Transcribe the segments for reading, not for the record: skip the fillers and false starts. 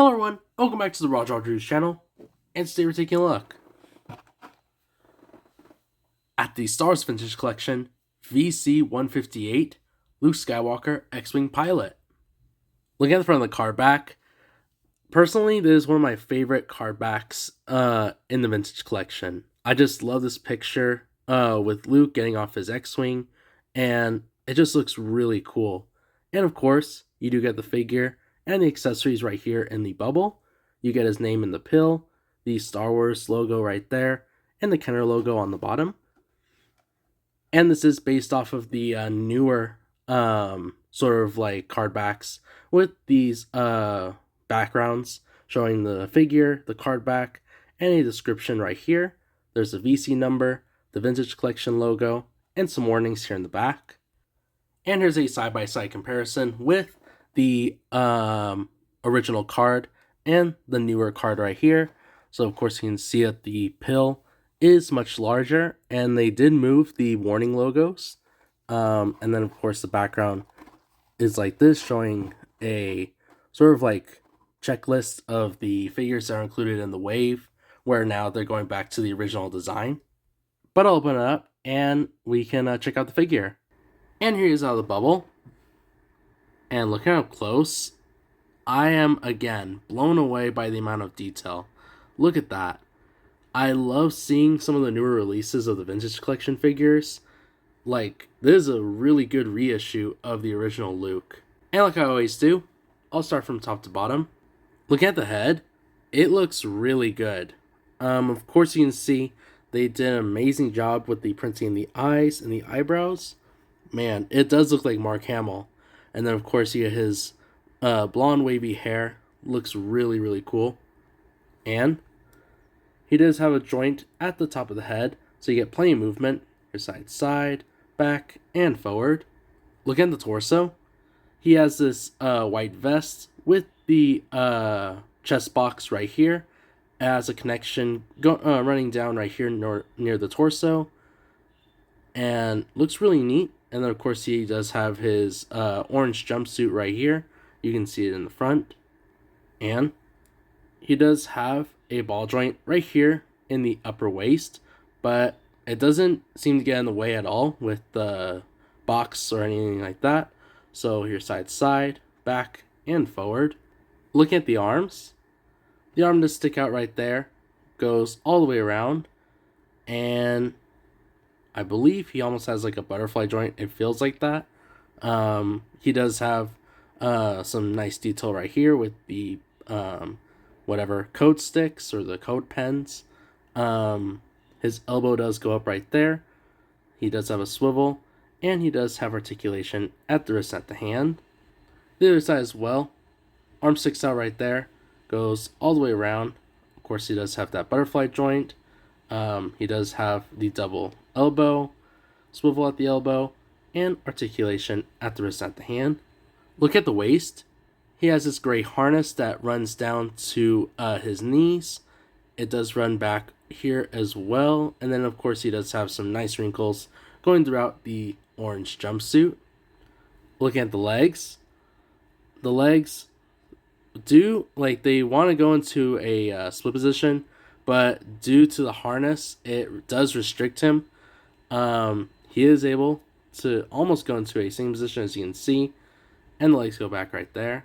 Hello everyone, welcome back to the Roger Drews channel, and today we're taking a look at the Star Wars Vintage Collection VC-158 Luke Skywalker X-Wing Pilot. Looking at the front of the card back, personally this is one of my favorite card backs in the Vintage Collection. I just love this picture with Luke getting off his X-Wing, and it just looks really cool. And of course, you do get the figure and the accessories right here in the bubble. You get his name in the pill, the Star Wars logo right there, and the Kenner logo on the bottom. And this is based off of the newer sort of like card backs with these backgrounds showing the figure, the card back, and a description right here. There's a VC number, the Vintage Collection logo, and some warnings here in the back. And here's a side-by-side comparison with the original card and the newer card right here. So of course you can see that the pill is much larger, and they did move the warning logos. And then of course the background is like this, showing a sort of like checklist of the figures that are included in the wave, where now they're going back to the original design. But I'll open it up and we can check out the figure. And here he is out of the bubble. And looking up close, I am again blown away by the amount of detail. Look at that. I love seeing some of the newer releases of the Vintage Collection figures. Like, this is a really good reissue of the original Luke. And like I always do, I'll start from top to bottom. Looking at the head, it looks really good. Of course you can see they did an amazing job with the printing in the eyes and the eyebrows. Man, it does look like Mark Hamill. And then of course you get his blonde wavy hair. Looks really, really cool. And he does have a joint at the top of the head, so you get plenty of movement. Your side to side, back, and forward. Look at the torso. He has this white vest with the chest box right here. It has a connection running down right here near the torso. And looks really neat. And then of course he does have his orange jumpsuit right here. You can see it in the front. And he does have a ball joint right here in the upper waist, but it doesn't seem to get in the way at all with the box or anything like that. So here, side to side, back, and forward. Looking at the arms does stick out right there, goes all the way around, and I believe he almost has like a butterfly joint. It feels like that. He does have some nice detail right here with the whatever code sticks or the code pens. His elbow does go up right there. He does have a swivel, and he does have articulation at the wrist and at the hand. The other side as well. Arm sticks out right there, goes all the way around. Of course, he does have that butterfly joint. He does have the double elbow, swivel at the elbow, and articulation at the wrist and at the hand. Look at the waist. He has this gray harness that runs down to his knees. It does run back here as well. And then, of course, he does have some nice wrinkles going throughout the orange jumpsuit. Looking at the legs. The legs do, like, they want to go into a split position, but due to the harness, it does restrict him. He is able to almost go into a single position, as you can see. And the legs go back right there.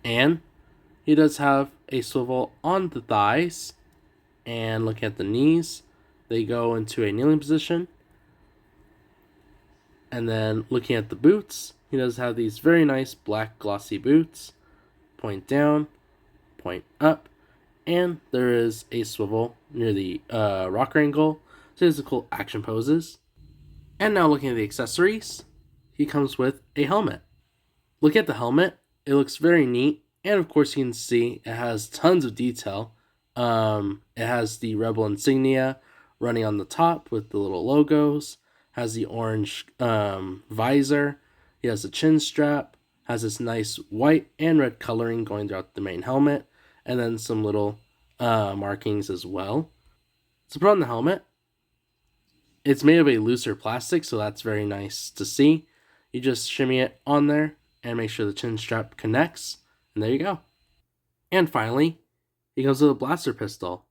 And he does have a swivel on the thighs. And looking at the knees, they go into a kneeling position. And then looking at the boots, he does have these very nice black glossy boots. Point down, point up. And there is a swivel near the rocker angle. So there's a cool action poses. And now looking at the accessories, he comes with a helmet. Look at the helmet. It looks very neat, and of course you can see it has tons of detail. It has the Rebel insignia running on the top with the little logos, has the orange visor, he has the chin strap, has this nice white and red coloring going throughout the main helmet, and then some little markings as well. So put on the helmet. It's made of a looser plastic, so that's very nice to see. You just shimmy it on there and make sure the chin strap connects, and there you go. And finally, he comes with a blaster pistol.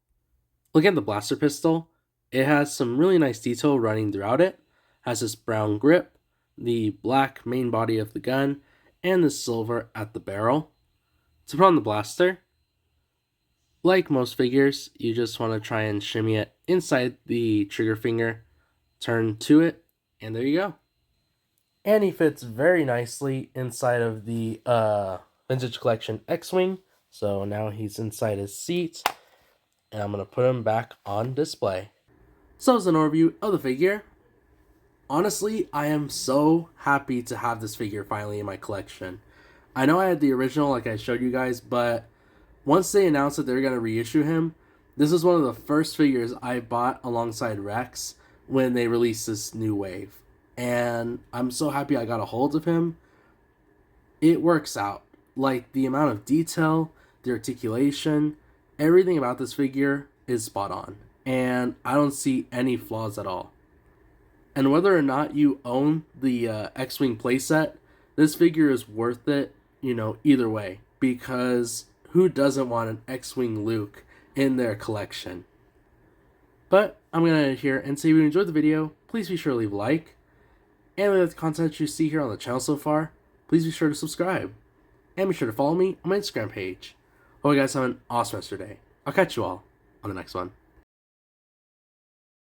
Look at the blaster pistol. It has some really nice detail running throughout it. Has this brown grip, the black main body of the gun, and the silver at the barrel. To put on the blaster, like most figures, you just want to try and shimmy it inside the trigger finger, turn to it, and there you go. And he fits very nicely inside of the Vintage Collection X-Wing. So now he's inside his seat, and I'm going to put him back on display. So as an overview of the figure, honestly, I am so happy to have this figure finally in my collection. I know I had the original like I showed you guys, but once they announced that they were going to reissue him, this is one of the first figures I bought alongside Rex when they released this new wave. And I'm so happy I got a hold of him. It works out. Like, the amount of detail, the articulation, everything about this figure is spot on. And I don't see any flaws at all. And whether or not you own the X-Wing playset, this figure is worth it, either way. Because who doesn't want an X-Wing Luke in their collection? But I'm going to end here and say if you enjoyed the video, please be sure to leave a like. And if you like the content you see here on the channel so far, please be sure to subscribe. And be sure to follow me on my Instagram page. Hope you guys have an awesome rest of your day. I'll catch you all on the next one.